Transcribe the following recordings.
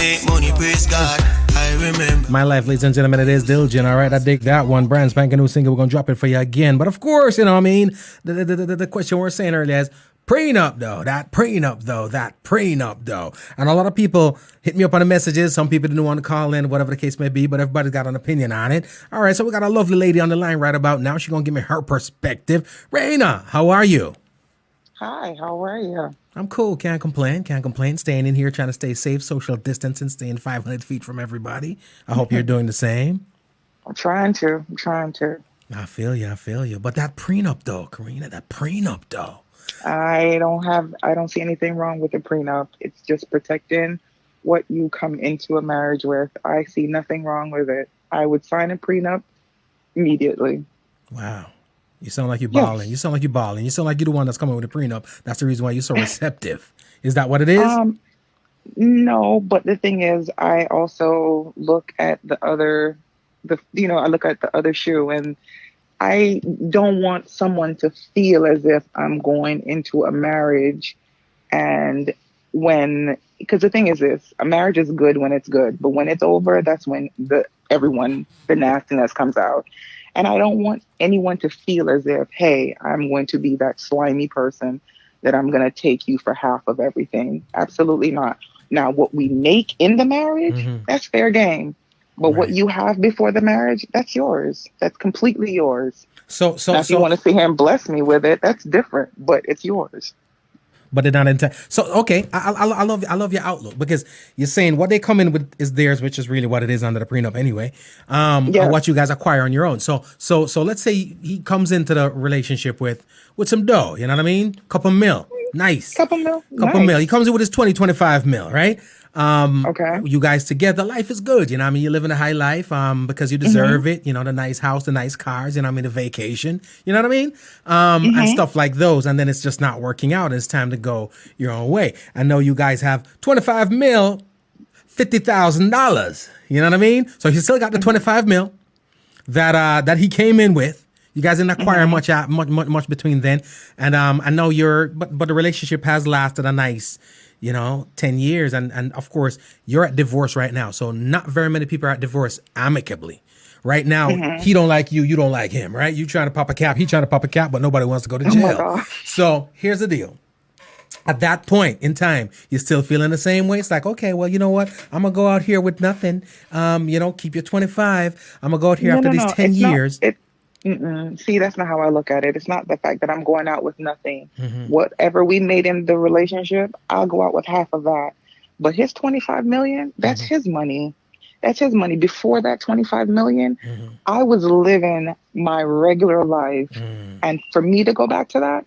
make money, praise God. I remember. My life, ladies and gentlemen, it is Diligent. All right, I dig that one. Brand spanking new single. We're going to drop it for you again. But of course, you know what I mean? The question we were saying earlier is, prenup though, that prenup though. And a lot of people hit me up on the messages. Some people didn't want to call in, whatever the case may be, but everybody's got an opinion on it. All right, so we got a lovely lady on the line right about now. She's going to give me her perspective. Raina, how are you? Hi, how are you? I'm cool. Can't complain. Staying in here, trying to stay safe, social distancing, staying 500 feet from everybody. I hope you're doing the same. I'm trying to. I feel you. But that prenup though, Karina, I don't see anything wrong with a prenup. It's just protecting what you come into a marriage with. I see nothing wrong with it. I would sign a prenup immediately. Wow. You sound like you're balling. Yes. You sound like you're the one that's coming with a prenup. That's the reason why you're so receptive. Is that what it is? No, but the thing is, I also look at I look at the other shoe, and I don't want someone to feel as if I'm going into a marriage because the thing is this, a marriage is good when it's good, but when it's over, that's when the nastiness comes out. And I don't want anyone to feel as if, hey, I'm going to be that slimy person that I'm going to take you for half of everything. Absolutely not. Now, what we make in the marriage, that's fair game. But what you have before the marriage, that's yours. That's completely yours. So if you want to sit here and bless me with it, that's different, but it's yours. But they're not intact. So, okay, I love your outlook, because you're saying what they come in with is theirs, which is really what it is under the prenup anyway. Or what you guys acquire on your own. So let's say he comes into the relationship with some dough, you know what I mean? Couple mil. Nice. Couple mil. He comes in with his 25 mil, right? Okay. You guys together, life is good, you know what I mean? You're living a high life because you deserve it, you know, the nice house, the nice cars, you know what I mean, the vacation, you know what I mean? And stuff like those. And then it's just not working out. It's time to go your own way. I know you guys have 25 mil, $50,000, you know what I mean? So he still got the 25 mil that he came in with. You guys didn't acquire much between then. And I know but the relationship has lasted a nice 10 years. And of course, you're at divorce right now. So not very many people are at divorce amicably. Right now, he don't like you, you don't like him, right? You trying to pop a cap, he trying to pop a cap, but nobody wants to go to jail. So here's the deal. At that point in time, you're still feeling the same way. It's like, okay, well, you know what? I'm going to go out here with nothing. Keep your 25. I'm going to go out here after these 10 years. See, that's not how I look at it. It's not the fact that I'm going out with nothing. Whatever we made in the relationship, I'll go out with half of that. But his 25 million, that's his money. That's his money. Before that 25 million, I was living my regular life. And for me to go back to that,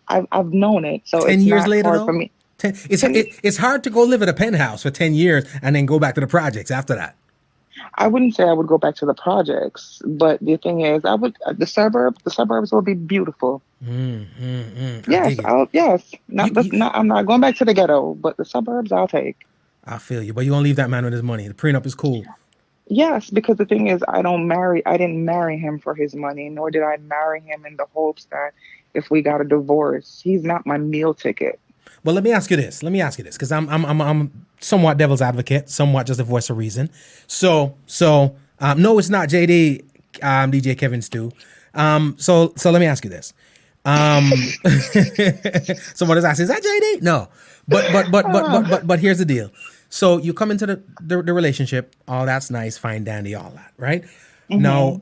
I've known it. So 10 it's years not later, hard though? for me. It's hard to go live at a penthouse for 10 years and then go back to the projects after that. I wouldn't say I would go back to the projects, but the thing is, the suburbs will be beautiful. Yes. I'm not going back to the ghetto, but the suburbs I'll take. I feel you, but you won't leave that man with his money. The prenup is cool. Yes, because the thing is, I didn't marry him for his money, nor did I marry him in the hopes that if we got a divorce, he's not my meal ticket. Well, let me ask you this, because I'm somewhat devil's advocate, somewhat just a voice of reason. So no, it's not JD, DJ Kevin Stew. So let me ask you this. Someone is asking, is that JD? No, but here's the deal. So you come into the relationship, all that's nice, fine, dandy, all that, right? Now,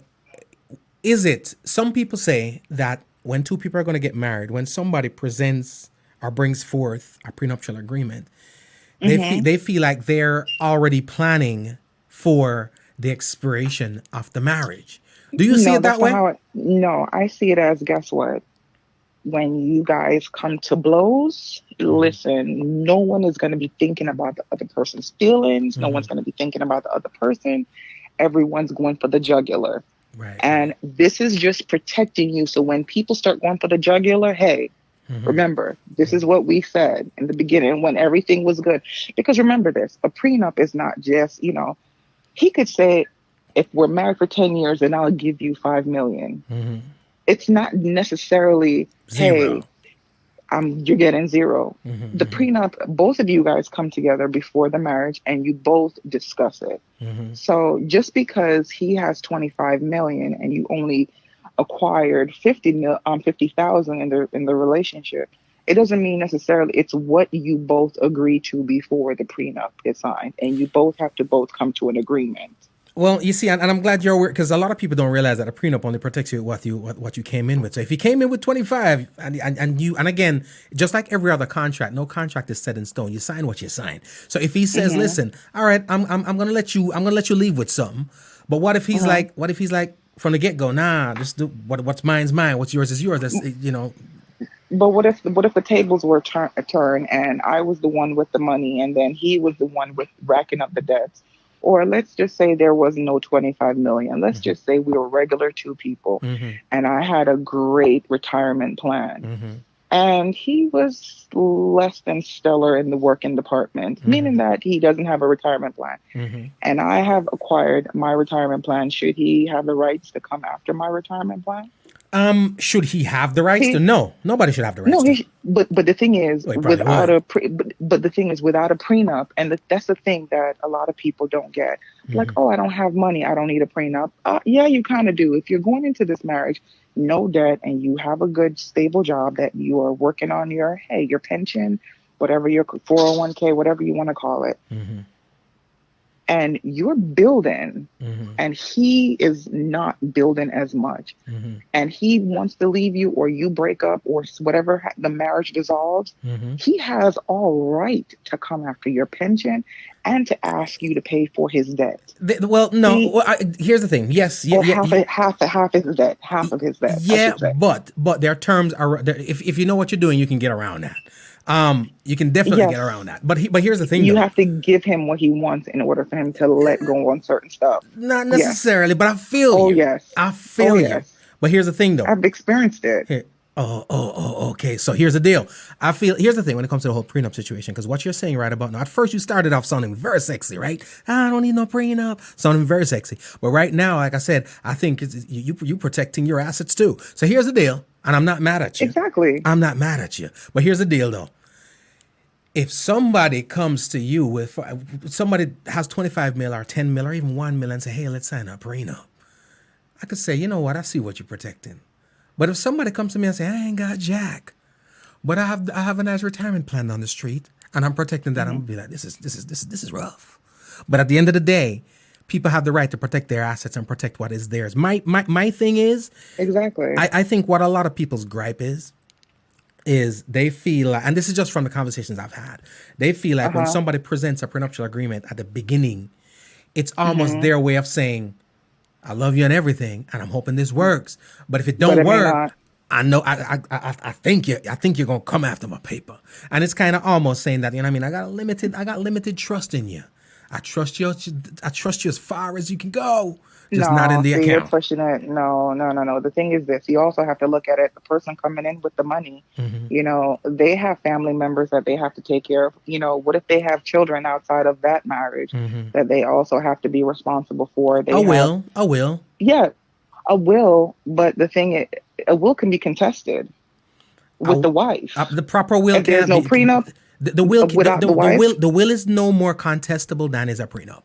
some people say that when two people are going to get married, when somebody presents or brings forth a prenuptial agreement, they feel like they're already planning for the expiration of the marriage. Do you see it that way? No, I see it as, guess what? When you guys come to blows, listen, no one is going to be thinking about the other person's feelings. No one's going to be thinking about the other person. Everyone's going for the jugular. Right. And this is just protecting you. So when people start going for the jugular, hey, remember, this is what we said in the beginning when everything was good. Because remember this, a prenup is not just, he could say, if we're married for 10 years, then I'll give you $5 million. It's not necessarily, zero. Hey, you're getting zero. The prenup, both of you guys come together before the marriage and you both discuss it. So just because he has 25 million and you only acquired 50,000 in the relationship, it doesn't mean necessarily it's what you both agree to before the prenup is signed, and you both have to both come to an agreement. Well, you see, and I'm glad you're aware, because a lot of people don't realize that a prenup only protects you with what you came in with. So if you came in with 25, and again, just like every other contract, no contract is set in stone. You sign what you sign. So if he says, "Listen, all right, I'm gonna let you leave with something," but what if he's like, from the get go, nah, just do what's mine's mine, what's yours is yours. That's But what if the tables were turned and I was the one with the money and then he was the one with racking up the debts? Or let's just say there was no 25 million. Let's just say we were regular two people and I had a great retirement plan. And he was less than stellar in the working department, meaning that he doesn't have a retirement plan. And I have acquired my retirement plan. Should he have the rights to come after my retirement plan? Should he have the rights to? No, nobody should have the rights. No, to. But the thing is, Well, without but the thing is, without a prenup, and that's the thing that a lot of people don't get. Like, oh, I don't have money, I don't need a prenup. Yeah, you kind of do. If you're going into this marriage, no debt, and you have a good stable job that you are working on your pension, whatever your 401k, whatever you want to call it. And you're building, and he is not building as much, and he wants to leave you, or you break up, or whatever, the marriage dissolves, he has all right to come after your pension and to ask you to pay for his debt. Here's the thing. Yes, half his debt. Yeah, but their terms are. If you know what you're doing, you can get around that. You can definitely get around that. But here's the thing. You have to give him what he wants in order for him to let go on certain stuff. Not necessarily, but I feel you. Oh, yes. I feel you. Yes. But here's the thing, though. I've experienced it. Here. Okay. So here's the deal. Here's the thing when it comes to the whole prenup situation, because what you're saying right about now, at first you started off sounding very sexy, right? I don't need no prenup. Sounding very sexy. But right now, like I said, I think you protecting your assets too. So here's the deal. And I'm not mad at you. Exactly. I'm not mad at you. But here's the deal, though. If somebody comes to you with, somebody has 25 mil or 10 mil or even 1 million and say, hey, let's sign a prenup, I could say, you know what? I see what you're protecting. But if somebody comes to me and say, I ain't got jack, but I have a nice retirement plan on the street and I'm protecting that, I'm gonna be like, this is rough. But at the end of the day, people have the right to protect their assets and protect what is theirs. My thing is, exactly. I think what a lot of people's gripe is they feel like, and this is just from the conversations I've had, they feel like when somebody presents a prenuptial agreement at the beginning, it's almost their way of saying, I love you and everything, and I'm hoping this works. But if it don't work, I know I think you're gonna come after my paper. And it's kind of almost saying that, you know what I mean? I got limited trust in you. I trust you as far as you can go. Just not in the account. You're pushing it. No. The thing is this. You also have to look at it. The person coming in with the money, you know, they have family members that they have to take care of. You know, what if they have children outside of that marriage that they also have to be responsible for? A will. Yeah, a will. But the thing is, a will can be contested with the wife. The proper will. If there's no prenup. The will without the wife. The will is no more contestable than is a prenup.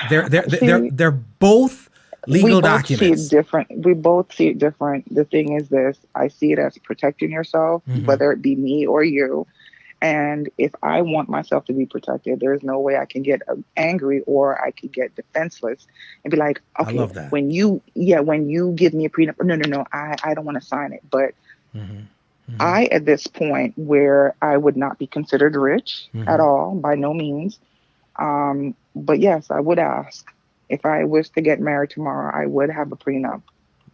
They're both legal documents. We both see it different. The thing is this: I see it as protecting yourself, whether it be me or you. And if I want myself to be protected, there's no way I can get angry or I could get defenseless and be like, okay, I love that. When you give me a prenup, no, I don't want to sign it. But I, at this point where I would not be considered rich at all, by no means. But yes, I would ask if I was to get married tomorrow, I would have a prenup.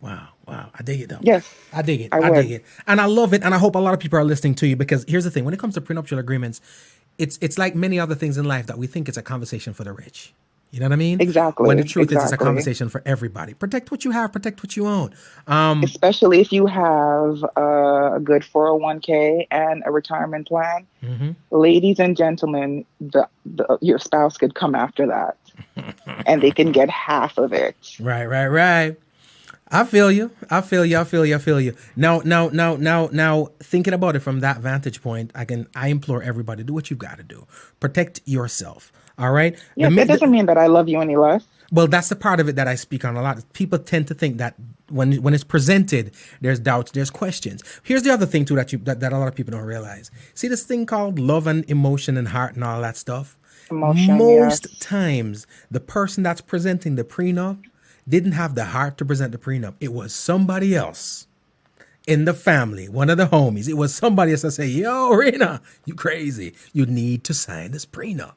Wow. I dig it though. Yes. I dig it. I dig it. And I love it. And I hope a lot of people are listening to you, because here's the thing. When it comes to prenuptial agreements, it's like many other things in life that we think it's a conversation for the rich. You know what I mean? Exactly. When the truth is, it's a conversation for everybody. Protect what you have, protect what you own. Especially if you have a good 401k and a retirement plan. Ladies and gentlemen, your spouse could come after that and they can get half of it. Right. I feel you. I feel you. I feel you. I feel you. Now, thinking about it from that vantage point, I implore everybody, do what you've got to do. Protect yourself. All right. Yeah, that doesn't mean that I love you any less. Well, that's the part of it that I speak on a lot. People tend to think that when it's presented, there's doubts, there's questions. Here's the other thing too that a lot of people don't realize. See this thing called love and emotion and heart and all that stuff. Emotion, Most yes. times, the person that's presenting the prenup didn't have the heart to present the prenup. It was somebody else in the family, one of the homies. It was somebody else that say, "Yo, Rena, you crazy? You need to sign this prenup."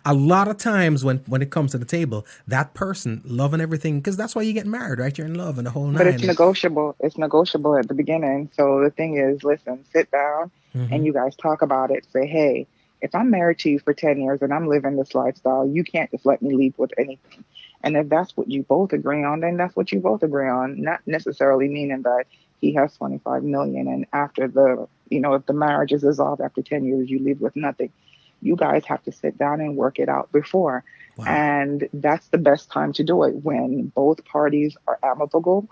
A lot of times when it comes to the table, that person loving everything, because that's why you get married, right? You're in love and the whole nine. But it's negotiable. It's negotiable at the beginning. So the thing is, listen, sit down and you guys talk about it. Say, hey, if I'm married to you for 10 years and I'm living this lifestyle, you can't just let me leave with anything. And if that's what you both agree on, then that's what you both agree on. Not necessarily meaning that he has 25 million and after if the marriage is dissolved after 10 years, you leave with nothing. You guys have to sit down and work it out before. Wow. And that's the best time to do it, when both parties are amicable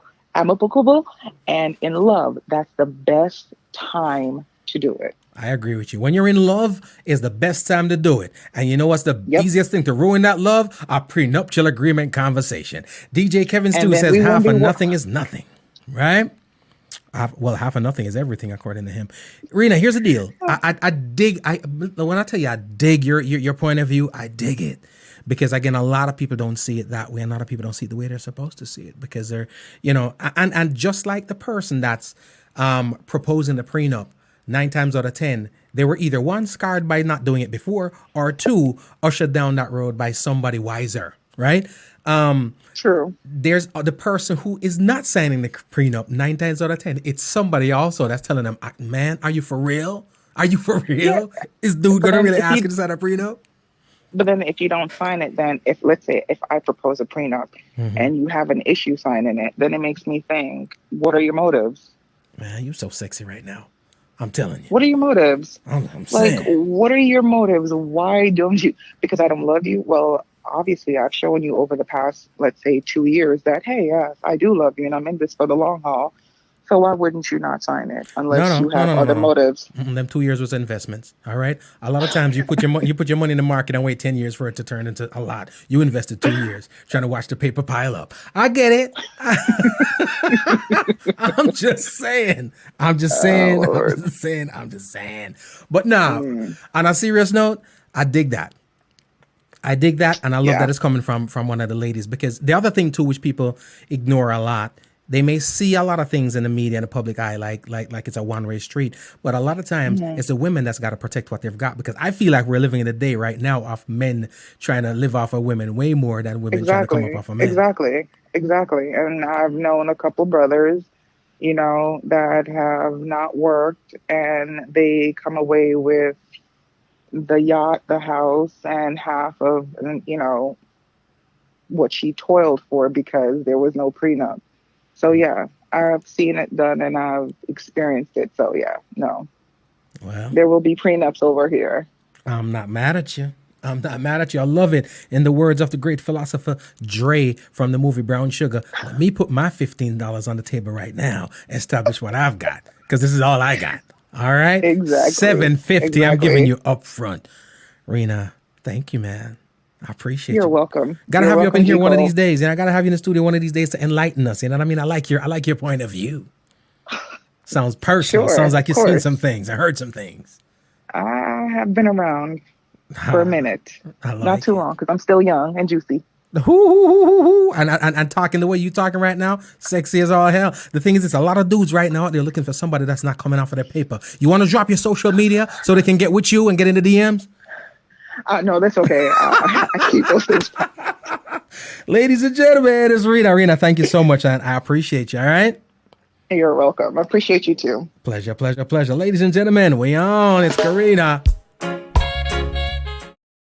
and in love. That's the best time to do it. I agree with you. When you're in love is the best time to do it. And you know what's the easiest thing to ruin that love? A prenuptial agreement conversation. DJ Kevin Stu says half of nothing is nothing, right? Half of nothing is everything, according to him. Rena, here's the deal. When I tell you I dig your point of view, I dig it. Because again, a lot of people don't see it that way. And a lot of people don't see it the way they're supposed to see it. Because they're, and just like the person that's proposing the prenup, 9 times out of 10, they were either one, scarred by not doing it before, or two, ushered down that road by somebody wiser, right? True. There's the person who is not signing the prenup 9 times out of 10. It's somebody also that's telling them, man, are you for real? Are you for real? Yeah. Is dude going to really ask you to sign a prenup? But then if you don't sign it, then let's say I propose a prenup and you have an issue signing it, then it makes me think, what are your motives? Man, you're so sexy right now. I'm telling you. What are your motives? I'm saying. What are your motives? Why don't you? Because I don't love you? Well, obviously, I've shown you over the past, let's say, 2 years that, hey, yes, I do love you and I'm in this for the long haul. So why wouldn't you not sign it unless you have other motives? Them 2 years was investments. All right. A lot of times you put your money in the market and wait 10 years for it to turn into a lot. You invested 2 years trying to watch the paper pile up. I get it. I'm just saying. But no, on a serious note, I dig that. And I love that it's coming from one of the ladies, because the other thing too, which people ignore a lot, they may see a lot of things in the media and the public eye like it's a one-way street. But a lot of times it's the women that's got to protect what they've got, because I feel like we're living in a day right now of men trying to live off of women way more than women trying to come up off of men. Exactly. And I've known a couple brothers, that have not worked and they come away with the yacht, the house, and half of, what she toiled for because there was no prenup. So, yeah, I've seen it done and I've experienced it. So, yeah, no. Well, there will be prenups over here. I'm not mad at you. I love it. In the words of the great philosopher Dre from the movie Brown Sugar, let me put my $15 on the table right now and establish what I've got, because this is all I got. All right? Exactly. $750 I'm giving you up front. Rena, thank you, man. I appreciate you. You're welcome. Gotta have you up in here one of these days, and I gotta have you in the studio one of these days to enlighten us. You know what I mean? I like your point of view. Sounds personal. Sure, sounds like you've seen some things. I heard some things. I have been around for a minute. Not too long, because I'm still young and juicy. And talking the way you talking right now, sexy as all hell. The thing is, it's a lot of dudes right now out there looking for somebody that's not coming off of their paper. You want to drop your social media so they can get with you and get into DMs? No, that's okay. I keep those things. Ladies and gentlemen, it's Rena. Rena, thank you so much. I appreciate you. All right. You're welcome. I appreciate you too. Pleasure. Ladies and gentlemen, we on. It's Karina.